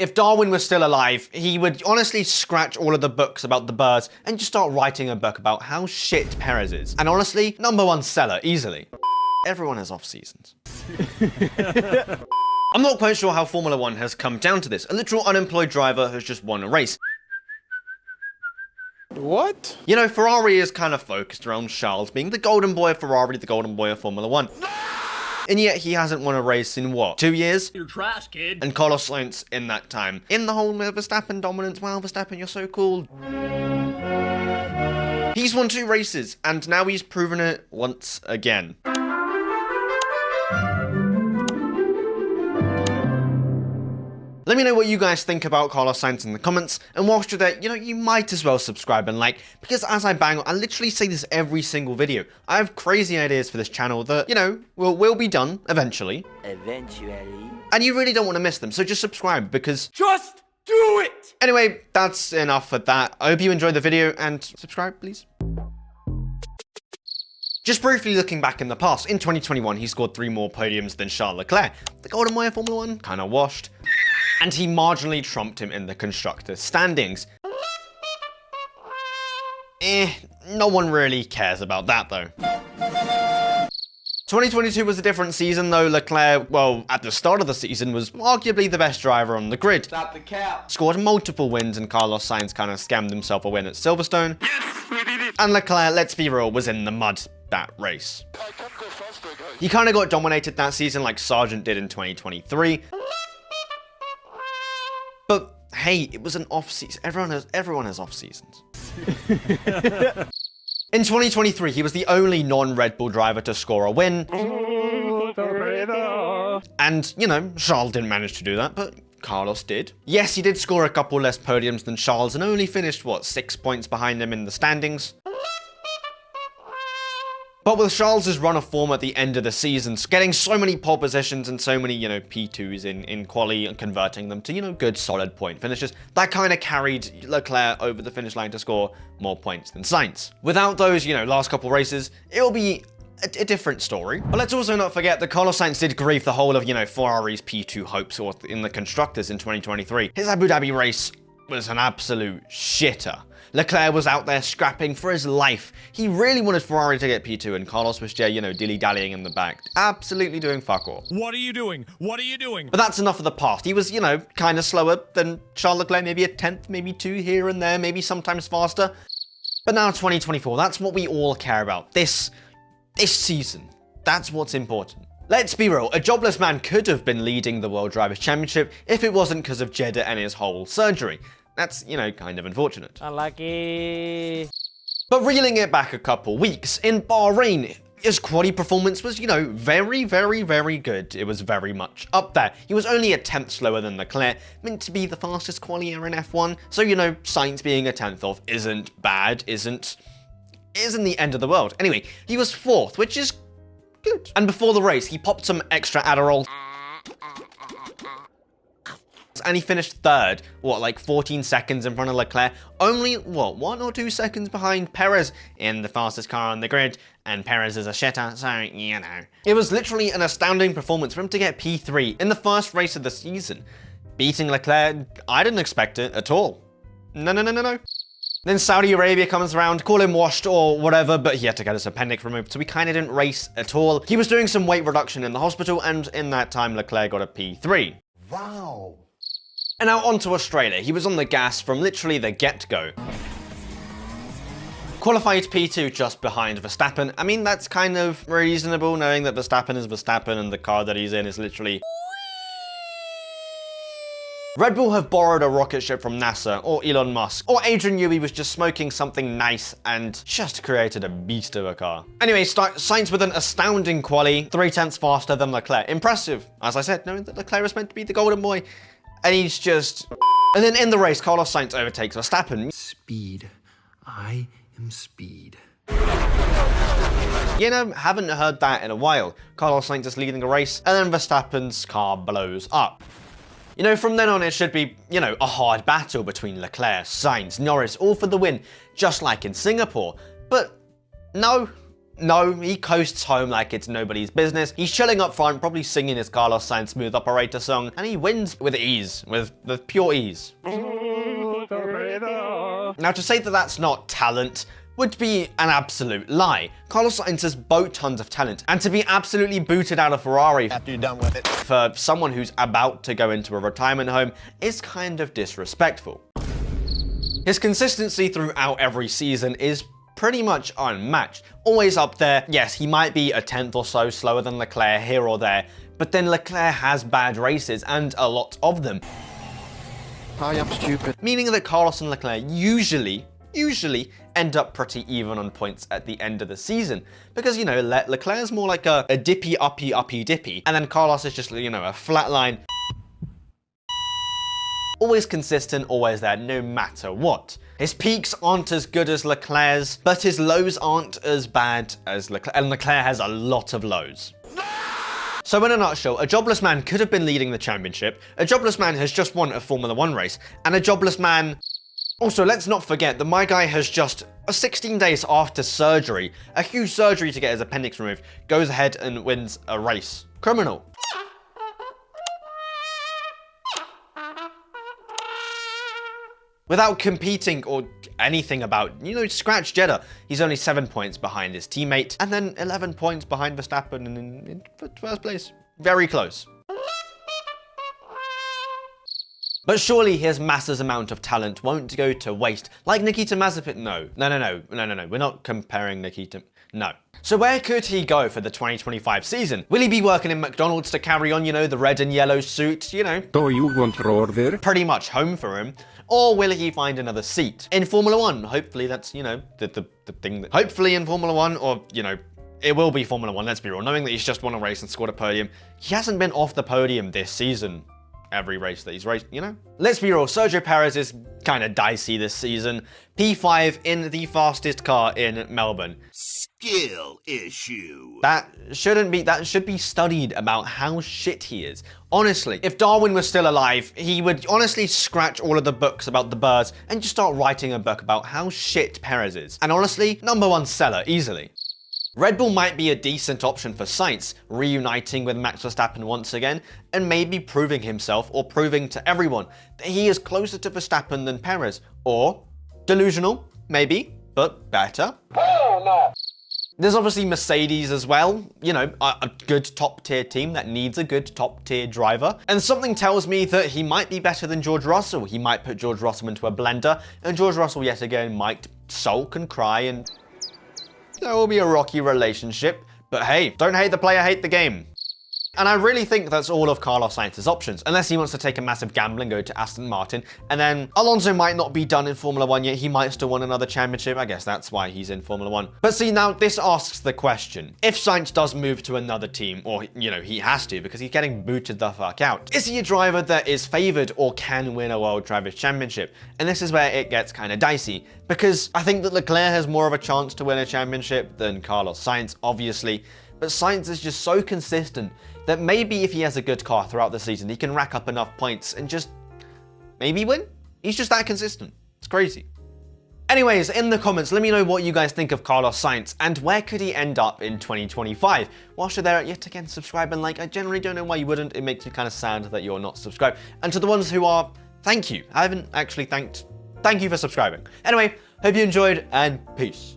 If Darwin was still alive, he would honestly scratch all of the books about the birds and just start writing a book about how shit Perez is. And honestly, #1 seller, easily. Everyone has off seasons. I'm not quite sure how Formula 1 has come down to this. A literal unemployed driver has just won a race. What? You know, Ferrari is kind of focused around Charles being the golden boy of Ferrari, the golden boy of Formula 1. And yet he hasn't won a race in what, 2 years? You're trash, kid. And Carlos Sainz in that time. In the whole Verstappen dominance, wow, Verstappen, you're so cool. He's won 2 races, and now he's proven it once again. Let me know what you guys think about Carlos Sainz in the comments, and whilst you're there, you know, you might as well subscribe and like, because as I bang on, I literally say this every single video. I have crazy ideas for this channel that, you know, will be done eventually. And you really don't want to miss them, so just subscribe, because Just do it! Anyway, that's enough for that. I hope you enjoyed the video, and subscribe, please. Just briefly looking back in the past, in 2021, he scored 3 more podiums than Charles Leclerc. The golden boy of Formula 1, kinda washed. And he marginally trumped him in the constructors' standings. No one really cares about that though. 2022 was a different season though. Leclerc, well, at the start of the season was arguably the best driver on the grid. Stop the cap. Scored multiple wins, and Carlos Sainz kind of scammed himself a win at Silverstone. And Leclerc, let's be real, was in the mud that race. He kind of got dominated that season like Sargent did in 2023. But hey, it was an off season. Everyone has off seasons. In 2023, he was the only non-Red Bull driver to score a win. And, you know, Charles didn't manage to do that, but Carlos did. Yes, he did score a couple less podiums than Charles and only finished, what, 6 points behind him in the standings. But with Charles' run of form at the end of the season, getting so many pole positions and so many, you know, P2s in quali and converting them to, you know, good solid point finishes, that kind of carried Leclerc over the finish line to score more points than Sainz. Without those, you know, last couple races, it'll be a different story. But let's also not forget that Carlos Sainz did grief the whole of, you know, Ferrari's P2 hopes or in the constructors in 2023. His Abu Dhabi race was an absolute shitter. Leclerc was out there scrapping for his life. He really wanted Ferrari to get P2, and Carlos was just, you know, dilly-dallying in the back. Absolutely doing fuck all. What are you doing? What are you doing? But that's enough of the past. He was, you know, kind of slower than Charles Leclerc, maybe a 10th, maybe 2 here and there, maybe sometimes faster. But now 2024, that's what we all care about. This season, that's what's important. Let's be real, a jobless man could have been leading the World Drivers' Championship if it wasn't because of Jeddah and his whole surgery. That's, you know, kind of unfortunate. Unlucky. But reeling it back a couple weeks, in Bahrain, his quali performance was, you know, very, very, very good. It was very much up there. He was only a 10th slower than Leclerc, meant to be the fastest qualier in F1. So, you know, Sainz being a 10th off isn't bad, isn't the end of the world. Anyway, he was 4th, which is good. And before the race, he popped some extra Adderall. And he finished 3rd, what, like 14 seconds in front of Leclerc, only, what, 1 or 2 seconds behind Perez in the fastest car on the grid, and Perez is a shitter, so, you know. It was literally an astounding performance for him to get P3 in the first race of the season. Beating Leclerc, I didn't expect it at all. No. Then Saudi Arabia comes around, call him washed or whatever, but he had to get his appendix removed, so he kind of didn't race at all. He was doing some weight reduction in the hospital, and in that time, Leclerc got a P3. Wow. And now on to Australia. He was on the gas from literally the get-go. Qualified P2 just behind Verstappen. I mean, that's kind of reasonable knowing that Verstappen is Verstappen and the car that he's in is literally... Red Bull have borrowed a rocket ship from NASA or Elon Musk, or Adrian Newey was just smoking something nice and just created a beast of a car. Anyway, Sainz with an astounding quali, 3/10 faster than Leclerc. Impressive, as I said, knowing that Leclerc was meant to be the golden boy. And he's just... And then in the race, Carlos Sainz overtakes Verstappen. Speed. I am speed. You know, haven't heard that in a while. Carlos Sainz is leading a race, and then Verstappen's car blows up. You know, from then on, it should be, you know, a hard battle between Leclerc, Sainz, Norris, all for the win, just like in Singapore. But no, No, he coasts home like it's nobody's business. He's chilling up front, probably singing his Carlos Sainz Smooth Operator song, and he wins with ease, with pure ease. Now, to say that that's not talent would be an absolute lie. Carlos Sainz has boat tons of talent, and to be absolutely booted out of Ferrari After you're done with it. for someone who's about to go into a retirement home is kind of disrespectful. His consistency throughout every season is pretty much unmatched. Always up there. Yes, he might be a tenth or so slower than Leclerc here or there, but then Leclerc has bad races, and a lot of them. I am stupid. Meaning that Carlos and Leclerc usually end up pretty even on points at the end of the season. Because, you know, Leclerc's more like a dippy, uppy, dippy, and then Carlos is just, you know, a flat line. Always consistent, always there, no matter what. His peaks aren't as good as Leclerc's, but his lows aren't as bad as Leclerc, and Leclerc has a lot of lows. So in a nutshell, a jobless man could have been leading the championship, a jobless man has just won a Formula 1 race, and a jobless man... Also, let's not forget that my guy has just, 16 days after surgery, a huge surgery to get his appendix removed, goes ahead and wins a race. Criminal. Without competing or anything about, you know, scratch Jeddah. He's only 7 points behind his teammate, and then 11 points behind Verstappen in first place. Very close. But surely his massive amount of talent won't go to waste, like Nikita Mazepin. No. We're not comparing Nikita. No. So where could he go for the 2025 season? Will he be working in McDonald's to carry on, you know, the red and yellow suit, you know? Do you want to order? Pretty much home for him. Or will he find another seat? In Formula 1, hopefully that's, you know, the thing that... Hopefully in Formula 1, or, you know, it will be Formula 1, let's be real. Knowing that he's just won a race and scored a podium, he hasn't been off the podium this season. Every race that he's raced, you know? Let's be real, Sergio Perez is kind of dicey this season. P5 in the fastest car in Melbourne. Skill issue. That should be studied about how shit he is. Honestly, if Darwin was still alive, he would honestly scratch all of the books about the birds and just start writing a book about how shit Perez is. And honestly, #1 seller, easily. Red Bull might be a decent option for Sainz, reuniting with Max Verstappen once again, and maybe proving himself or proving to everyone that he is closer to Verstappen than Perez. Or delusional, maybe, but better. Oh, no. There's obviously Mercedes as well, you know, a good top-tier team that needs a good top-tier driver. And something tells me that he might be better than George Russell. He might put George Russell into a blender, and George Russell yet again might sulk and cry, and there will be a rocky relationship. But hey, don't hate the player, hate the game. And I really think that's all of Carlos Sainz's options, unless he wants to take a massive gamble and go to Aston Martin. And then Alonso might not be done in Formula 1 yet, he might still win another championship. I guess that's why he's in Formula 1. But see, now this asks the question, if Sainz does move to another team, or, you know, he has to because he's getting booted the fuck out, is he a driver that is favored or can win a World Drivers' Championship? And this is where it gets kind of dicey, because I think that Leclerc has more of a chance to win a championship than Carlos Sainz, obviously. But Sainz is just so consistent that maybe if he has a good car throughout the season, he can rack up enough points and just maybe win. He's just that consistent. It's crazy. Anyways, in the comments, let me know what you guys think of Carlos Sainz and where could he end up in 2025. Whilst you're there, yet again, subscribe and like. I generally don't know why you wouldn't. It makes me kind of sad that you're not subscribed. And to the ones who are, thank you. I haven't actually thank you for subscribing. Anyway, hope you enjoyed and peace.